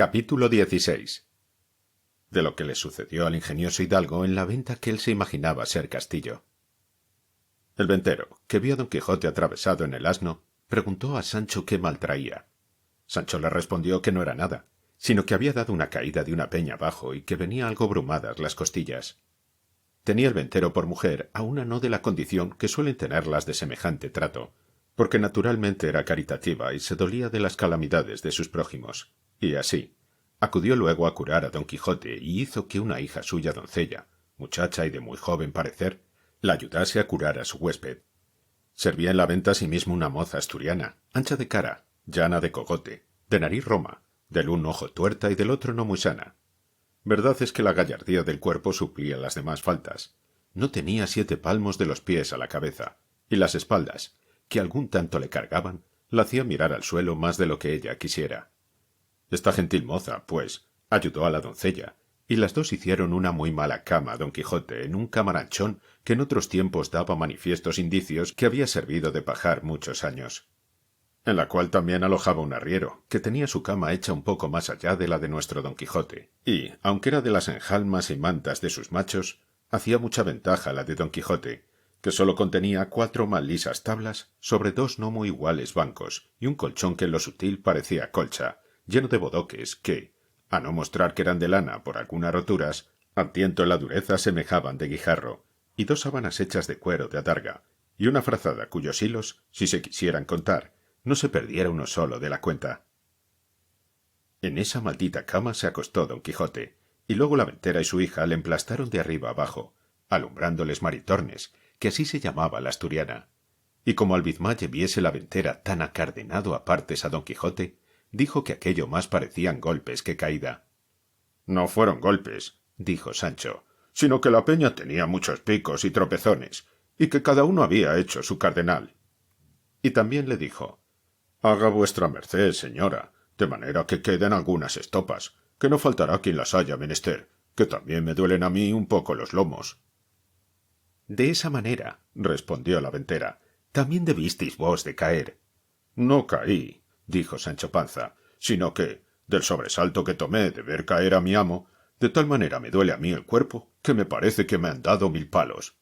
Capítulo 16. De lo que le sucedió al ingenioso hidalgo en la venta que él se imaginaba ser castillo. El ventero, que vio a don Quijote atravesado en el asno, preguntó a Sancho qué mal traía. Sancho le respondió que no era nada, sino que había dado una caída de una peña abajo y que venía algo brumadas las costillas. Tenía el ventero por mujer a una no de la condición que suelen tener las de semejante trato, porque naturalmente era caritativa y se dolía de las calamidades de sus prójimos, y así acudió luego a curar a don Quijote y hizo que una hija suya doncella, muchacha y de muy joven parecer, la ayudase a curar a su huésped. Servía en la venta asimismo una moza asturiana, ancha de cara, llana de cogote, de nariz roma, del un ojo tuerta y del otro no muy sana. Verdad es que la gallardía del cuerpo suplía las demás faltas. No tenía 7 palmos de los pies a la cabeza, y las espaldas, que algún tanto le cargaban, la hacía mirar al suelo más de lo que ella quisiera. Esta gentil moza, pues, ayudó a la doncella, y las dos hicieron una muy mala cama a don Quijote en un camaranchón que en otros tiempos daba manifiestos indicios que había servido de pajar muchos años, en la cual también alojaba un arriero, que tenía su cama hecha un poco más allá de la de nuestro don Quijote, y, aunque era de las enjalmas y mantas de sus machos, hacía mucha ventaja la de don Quijote, que sólo contenía 4 mal lisas tablas sobre 2 no muy iguales bancos, y un colchón que en lo sutil parecía colcha, lleno de bodoques que, a no mostrar que eran de lana por algunas roturas, al tiento en la dureza semejaban de guijarro, y 2 sábanas hechas de cuero de adarga, y una frazada cuyos hilos, si se quisieran contar, no se perdiera uno solo de la cuenta. En esa maldita cama se acostó don Quijote, y luego la ventera y su hija le emplastaron de arriba abajo, alumbrándoles Maritornes, que así se llamaba la asturiana. Y como Albiznache viese la ventera tan acardenado a partes a don Quijote, dijo que aquello más parecían golpes que caída. No fueron golpes, dijo Sancho, sino que la peña tenía muchos picos y tropezones, y que cada uno había hecho su cardenal. Y también le dijo: haga vuestra merced, señora, de manera que queden algunas estopas, que no faltará quien las haya menester, que también me duelen a mí un poco los lomos. De esa manera, respondió la ventera, también debisteis vos de caer. No caí, dijo Sancho Panza, sino que, del sobresalto que tomé de ver caer a mi amo, de tal manera me duele a mí el cuerpo, que me parece que me han dado 1000 palos.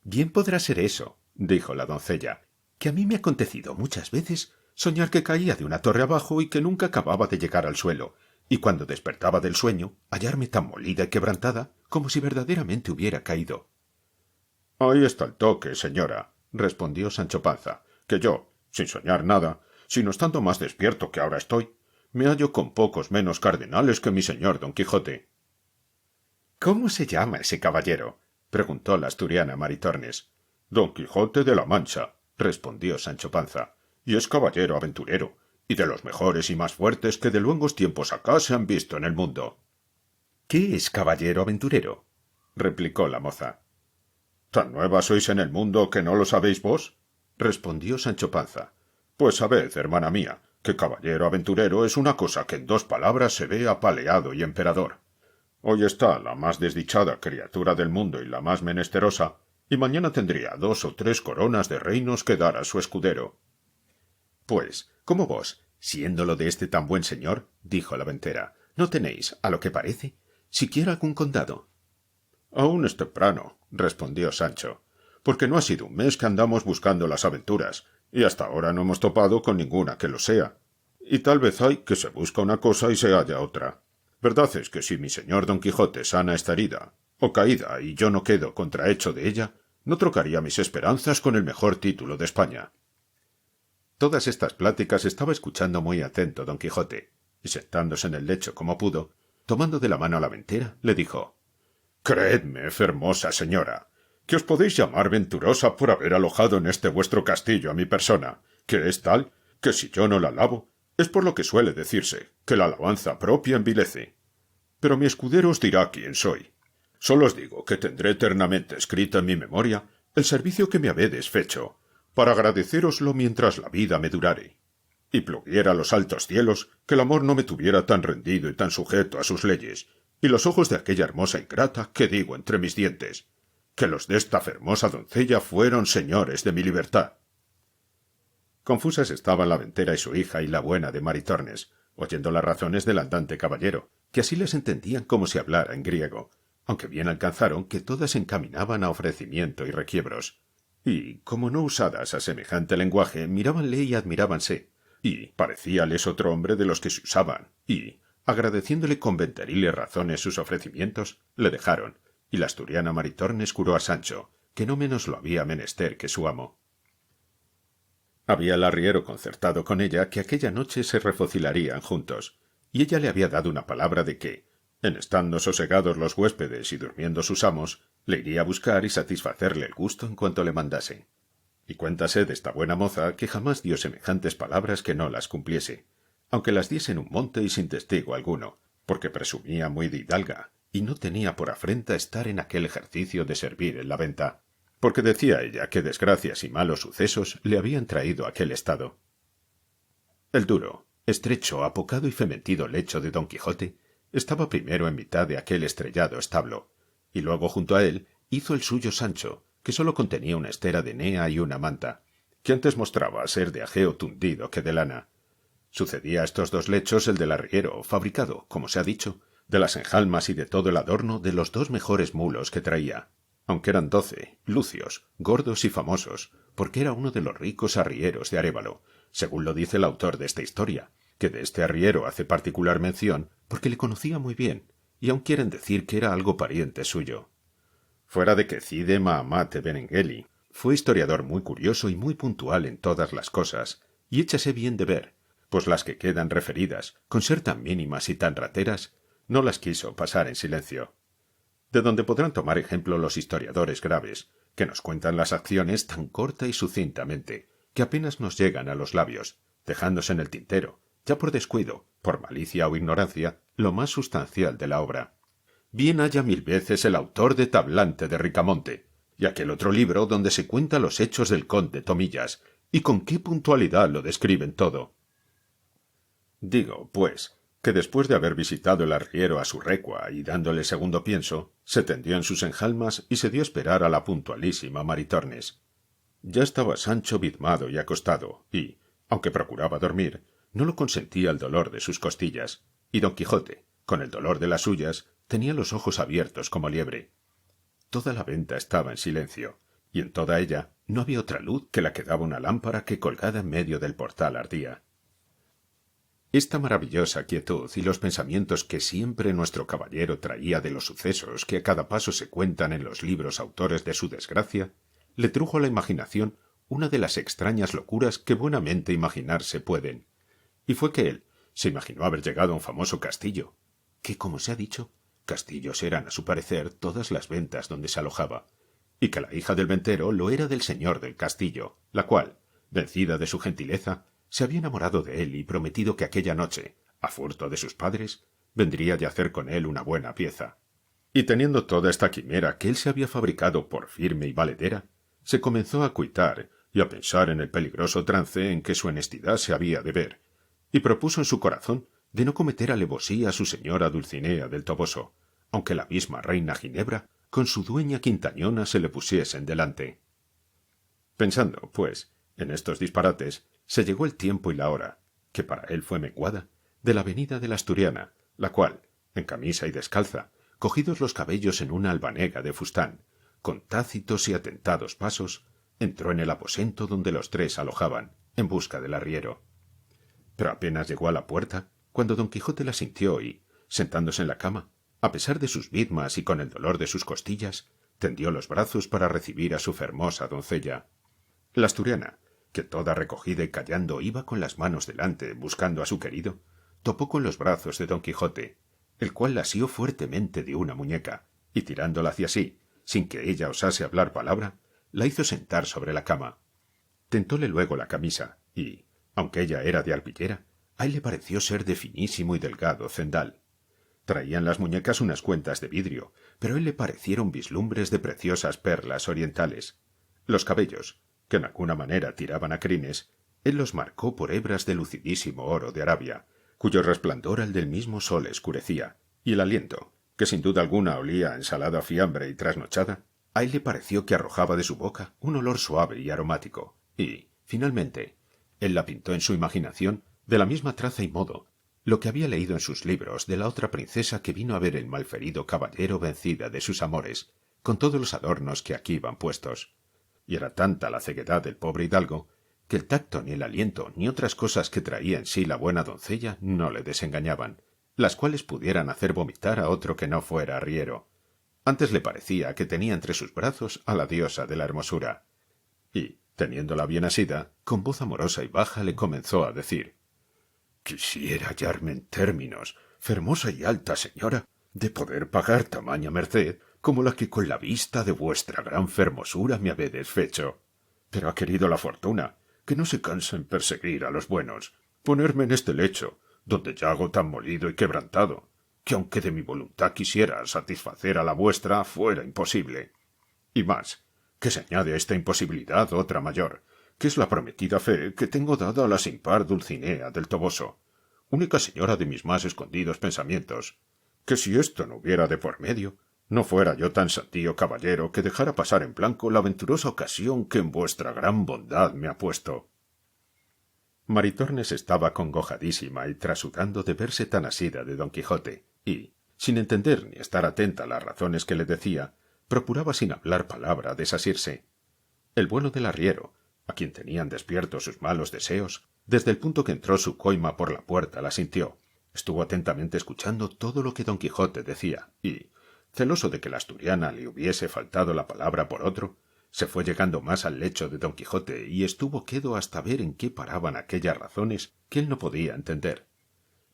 Bien podrá ser eso, dijo la doncella, que a mí me ha acontecido muchas veces soñar que caía de una torre abajo y que nunca acababa de llegar al suelo, y cuando despertaba del sueño, hallarme tan molida y quebrantada como si verdaderamente hubiera caído. Ahí está el toque, señora, respondió Sancho Panza, que yo, sin soñar nada, sino estando más despierto que ahora estoy, me hallo con pocos menos cardenales que mi señor don Quijote. ¿Cómo se llama ese caballero? Preguntó la asturiana Maritornes. Don Quijote de la Mancha, respondió Sancho Panza, y es caballero aventurero, y de los mejores y más fuertes que de luengos tiempos acá se han visto en el mundo. ¿Qué es caballero aventurero? Replicó la moza. ¿Tan nueva sois en el mundo que no lo sabéis vos? Respondió Sancho Panza. Pues sabed, hermana mía, que caballero aventurero es una cosa que en 2 palabras se ve apaleado y emperador. Hoy está la más desdichada criatura del mundo y la más menesterosa, y mañana tendría 2 o 3 coronas de reinos que dar a su escudero. Pues, como vos, siéndolo de este tan buen señor, dijo la ventera, no tenéis, a lo que parece, siquiera algún condado. Aún es temprano, respondió Sancho, porque no ha sido un mes que andamos buscando las aventuras, y hasta ahora no hemos topado con ninguna que lo sea. Y tal vez hay que se busca una cosa y se halla otra. Verdad es que si mi señor don Quijote sana esta herida, o caída, y yo no quedo contrahecho de ella, no trocaría mis esperanzas con el mejor título de España. Todas estas pláticas estaba escuchando muy atento don Quijote, y sentándose en el lecho como pudo, tomando de la mano a la ventera, le dijo: creedme, hermosa señora, que os podéis llamar venturosa por haber alojado en este vuestro castillo a mi persona, que es tal, que si yo no la alabo, es por lo que suele decirse, que la alabanza propia envilece. Pero mi escudero os dirá quién soy. Solo os digo que tendré eternamente escrita en mi memoria el servicio que me habedes fecho, para agradecéroslo mientras la vida me durare. Y pluguiera a los altos cielos que el amor no me tuviera tan rendido y tan sujeto a sus leyes, y los ojos de aquella hermosa ingrata que digo entre mis dientes, que los de esta fermosa doncella fueron señores de mi libertad. Confusas estaban la ventera y su hija y la buena de Maritornes, oyendo las razones del andante caballero, que así las entendían como si hablara en griego, aunque bien alcanzaron que todas encaminaban a ofrecimiento y requiebros. Y, como no usadas a semejante lenguaje, mirábanle y admirábanse, y parecíales otro hombre de los que se usaban, y, agradeciéndole con venteriles razones sus ofrecimientos, le dejaron, y la asturiana Maritornes curó a Sancho, que no menos lo había menester que su amo. Había el arriero concertado con ella que aquella noche se refocilarían juntos, y ella le había dado una palabra de que, en estando sosegados los huéspedes y durmiendo sus amos, le iría a buscar y satisfacerle el gusto en cuanto le mandase. Y cuéntase de esta buena moza que jamás dio semejantes palabras que no las cumpliese, aunque las diese en un monte y sin testigo alguno, porque presumía muy de hidalga, y no tenía por afrenta estar en aquel ejercicio de servir en la venta, porque decía ella que desgracias y malos sucesos le habían traído a aquel estado. El duro, estrecho, apocado y fementido lecho de don Quijote estaba primero en mitad de aquel estrellado establo, y luego junto a él hizo el suyo Sancho, que sólo contenía una estera de nea y una manta, que antes mostraba ser de ajeo tundido que de lana. Sucedía a estos dos lechos el del arriero, fabricado, como se ha dicho, de las enjalmas y de todo el adorno de los dos mejores mulos que traía, aunque eran 12, lucios, gordos y famosos, porque era uno de los ricos arrieros de Arévalo, según lo dice el autor de esta historia, que de este arriero hace particular mención porque le conocía muy bien, y aun quieren decir que era algo pariente suyo. Fuera de que Cide Mahamate Benengeli fue historiador muy curioso y muy puntual en todas las cosas, y échase bien de ver, pues las que quedan referidas, con ser tan mínimas y tan rateras, no las quiso pasar en silencio. De donde podrán tomar ejemplo los historiadores graves, que nos cuentan las acciones tan corta y sucintamente, que apenas nos llegan a los labios, dejándose en el tintero, ya por descuido, por malicia o ignorancia, lo más sustancial de la obra. Bien haya 1000 veces el autor de Tablante de Ricamonte, y aquel otro libro donde se cuentan los hechos del conde Tomillas, y con qué puntualidad lo describen todo. Digo, pues, que después de haber visitado el arriero a su recua y dándole segundo pienso, se tendió en sus enjalmas y se dio a esperar a la puntualísima Maritornes. Ya estaba Sancho bizmado y acostado, y, aunque procuraba dormir, no lo consentía el dolor de sus costillas, y don Quijote, con el dolor de las suyas, tenía los ojos abiertos como liebre. Toda la venta estaba en silencio, y en toda ella no había otra luz que la que daba una lámpara que colgada en medio del portal ardía. Esta maravillosa quietud y los pensamientos que siempre nuestro caballero traía de los sucesos que a cada paso se cuentan en los libros autores de su desgracia, le trujo a la imaginación una de las extrañas locuras que buenamente imaginarse pueden, y fue que él se imaginó haber llegado a un famoso castillo, que, como se ha dicho, castillos eran, a su parecer, todas las ventas donde se alojaba, y que la hija del ventero lo era del señor del castillo, la cual, vencida de su gentileza, se había enamorado de él y prometido que aquella noche, a furto de sus padres, vendría de hacer con él una buena pieza. Y teniendo toda esta quimera que él se había fabricado por firme y valedera, se comenzó a cuitar y a pensar en el peligroso trance en que su honestidad se había de ver, y propuso en su corazón de no cometer alevosía a su señora Dulcinea del Toboso, aunque la misma reina Ginebra con su dueña Quintañona se le pusiesen delante. Pensando, pues, en estos disparates, se llegó el tiempo y la hora, que para él fue menguada, de la venida de la asturiana, la cual, en camisa y descalza, cogidos los cabellos en una albanega de fustán, con tácitos y atentados pasos, entró en el aposento donde los tres alojaban, en busca del arriero. Pero apenas llegó a la puerta, cuando don Quijote la sintió y, sentándose en la cama, a pesar de sus bizmas y con el dolor de sus costillas, tendió los brazos para recibir a su fermosa doncella. La asturiana, que toda recogida y callando iba con las manos delante buscando a su querido, topó con los brazos de don Quijote, el cual la asió fuertemente de una muñeca, y tirándola hacia sí, sin que ella osase hablar palabra, la hizo sentar sobre la cama. Tentóle luego la camisa, y, aunque ella era de arpillera, a él le pareció ser de finísimo y delgado cendal. Traían las muñecas unas cuentas de vidrio, pero a él le parecieron vislumbres de preciosas perlas orientales. Los cabellos, que en alguna manera tiraban a crines, él los marcó por hebras de lucidísimo oro de Arabia, cuyo resplandor al del mismo sol escurecía, y el aliento, que sin duda alguna olía a ensalada fiambre y trasnochada, a él le pareció que arrojaba de su boca un olor suave y aromático, y, finalmente, él la pintó en su imaginación de la misma traza y modo, lo que había leído en sus libros de la otra princesa que vino a ver el malferido caballero vencida de sus amores, con todos los adornos que aquí van puestos. Y era tanta la ceguedad del pobre hidalgo que el tacto ni el aliento ni otras cosas que traía en sí la buena doncella no le desengañaban, las cuales pudieran hacer vomitar a otro que no fuera arriero. Antes le parecía que tenía entre sus brazos a la diosa de la hermosura. Y, teniéndola bien asida, con voz amorosa y baja le comenzó a decir: «Quisiera hallarme en términos, fermosa y alta señora, de poder pagar tamaña merced como la que con la vista de vuestra gran fermosura me habedes fecho. Pero ha querido la fortuna, que no se cansa en perseguir a los buenos, ponerme en este lecho, donde yago tan molido y quebrantado, que aunque de mi voluntad quisiera satisfacer a la vuestra, fuera imposible. Y más, que se añade a esta imposibilidad otra mayor, que es la prometida fe que tengo dada a la sin par Dulcinea del Toboso, única señora de mis más escondidos pensamientos, que si esto no hubiera de por medio, no fuera yo tan santío caballero que dejara pasar en blanco la venturosa ocasión que en vuestra gran bondad me ha puesto». Maritornes estaba congojadísima y trasudando de verse tan asida de don Quijote, y, sin entender ni estar atenta a las razones que le decía, procuraba sin hablar palabra desasirse. El bueno del arriero, a quien tenían despiertos sus malos deseos, desde el punto que entró su coima por la puerta la sintió, estuvo atentamente escuchando todo lo que don Quijote decía, y, celoso de que la asturiana le hubiese faltado la palabra por otro, se fue llegando más al lecho de don Quijote y estuvo quedo hasta ver en qué paraban aquellas razones que él no podía entender.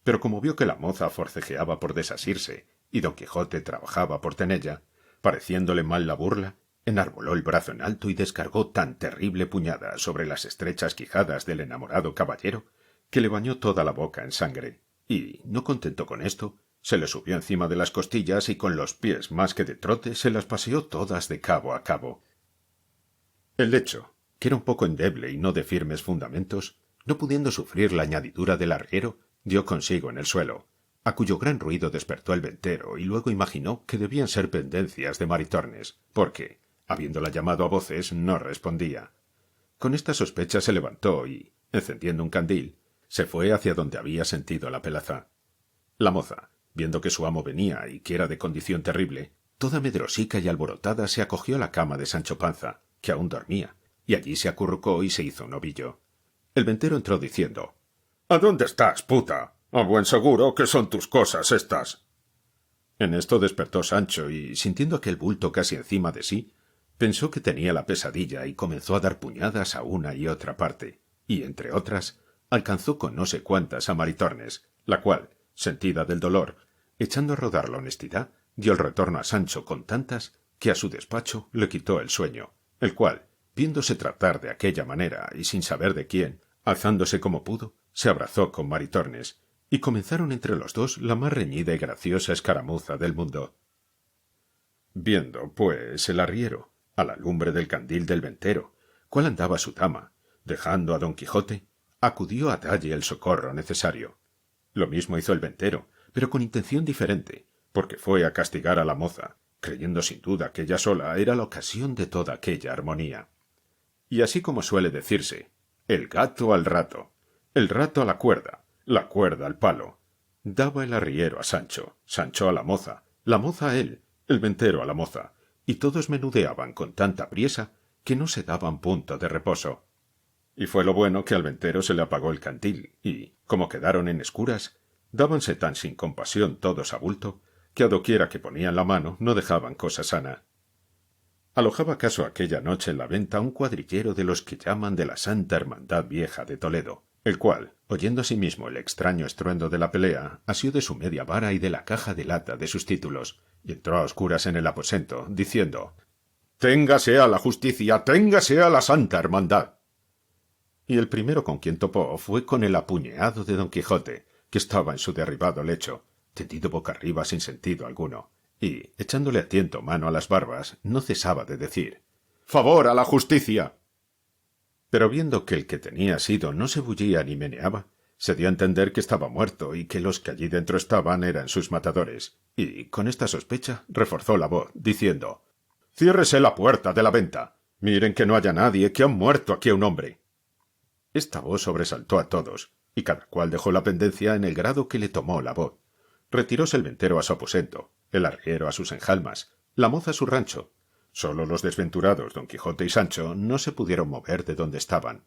Pero como vio que la moza forcejeaba por desasirse y don Quijote trabajaba por tenella, pareciéndole mal la burla, enarboló el brazo en alto y descargó tan terrible puñada sobre las estrechas quijadas del enamorado caballero que le bañó toda la boca en sangre, y, no contento con esto, se le subió encima de las costillas y con los pies más que de trote se las paseó todas de cabo a cabo. El lecho, que era un poco endeble y no de firmes fundamentos, no pudiendo sufrir la añadidura del arriero, dio consigo en el suelo, a cuyo gran ruido despertó el ventero y luego imaginó que debían ser pendencias de Maritornes, porque, habiéndola llamado a voces, no respondía. Con esta sospecha se levantó y, encendiendo un candil, se fue hacia donde había sentido la pelaza. La moza, viendo que su amo venía y que era de condición terrible, toda medrosica y alborotada se acogió a la cama de Sancho Panza, que aún dormía, y allí se acurrucó y se hizo un ovillo. El ventero entró diciendo: «¿A dónde estás, puta? A buen seguro que son tus cosas estas». En esto despertó Sancho y, sintiendo aquel bulto casi encima de sí, pensó que tenía la pesadilla y comenzó a dar puñadas a una y otra parte, y, entre otras, alcanzó con no sé cuántas a Maritornes, la cual, sentida del dolor, echando a rodar la honestidad, dio el retorno a Sancho con tantas que a su despacho le quitó el sueño, el cual, viéndose tratar de aquella manera y sin saber de quién, alzándose como pudo, se abrazó con Maritornes, y comenzaron entre los dos la más reñida y graciosa escaramuza del mundo. Viendo, pues, el arriero, a la lumbre del candil del ventero, cuál andaba su dama, dejando a don Quijote, acudió a dalle el socorro necesario. Lo mismo hizo el ventero, pero con intención diferente, porque fue a castigar a la moza, creyendo sin duda que ella sola era la ocasión de toda aquella armonía. Y así como suele decirse, el gato al rato, el rato a la cuerda al palo, daba el arriero a Sancho, Sancho a la moza a él, el ventero a la moza, y todos menudeaban con tanta priesa que no se daban punto de reposo. Y fue lo bueno que al ventero se le apagó el candil, y, como quedaron en escuras, dábanse tan sin compasión todos a bulto, que a doquiera que ponían la mano no dejaban cosa sana. Alojaba acaso aquella noche en la venta un cuadrillero de los que llaman de la Santa Hermandad Vieja de Toledo, el cual, oyendo asimismo el extraño estruendo de la pelea, asió de su media vara y de la caja de lata de sus títulos, y entró a oscuras en el aposento, diciendo: «¡Téngase a la justicia, téngase a la Santa Hermandad!». Y el primero con quien topó fue con el apuñeado de don Quijote, que estaba en su derribado lecho, tendido boca arriba sin sentido alguno, y, echándole a tiento mano a las barbas, no cesaba de decir: «¡Favor a la justicia!». Pero viendo que el que tenía sido no se bullía ni meneaba, se dio a entender que estaba muerto y que los que allí dentro estaban eran sus matadores, y, con esta sospecha, reforzó la voz, diciendo: «Ciérrese la puerta de la venta. Miren que no haya nadie, que han muerto aquí a un hombre». Esta voz sobresaltó a todos, y cada cual dejó la pendencia en el grado que le tomó la voz. Retiróse el ventero a su aposento, el arriero a sus enjalmas, la moza a su rancho. Solo los desventurados Don Quijote y Sancho no se pudieron mover de donde estaban.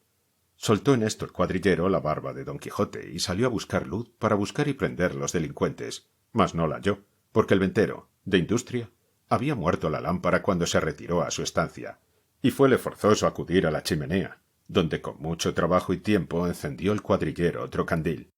Soltó en esto el cuadrillero la barba de Don Quijote y salió a buscar luz para buscar y prender los delincuentes, mas no la halló, porque el ventero, de industria, había muerto la lámpara cuando se retiró a su estancia, y fuele forzoso acudir a la chimenea, donde con mucho trabajo y tiempo encendió el cuadrillero otro candil.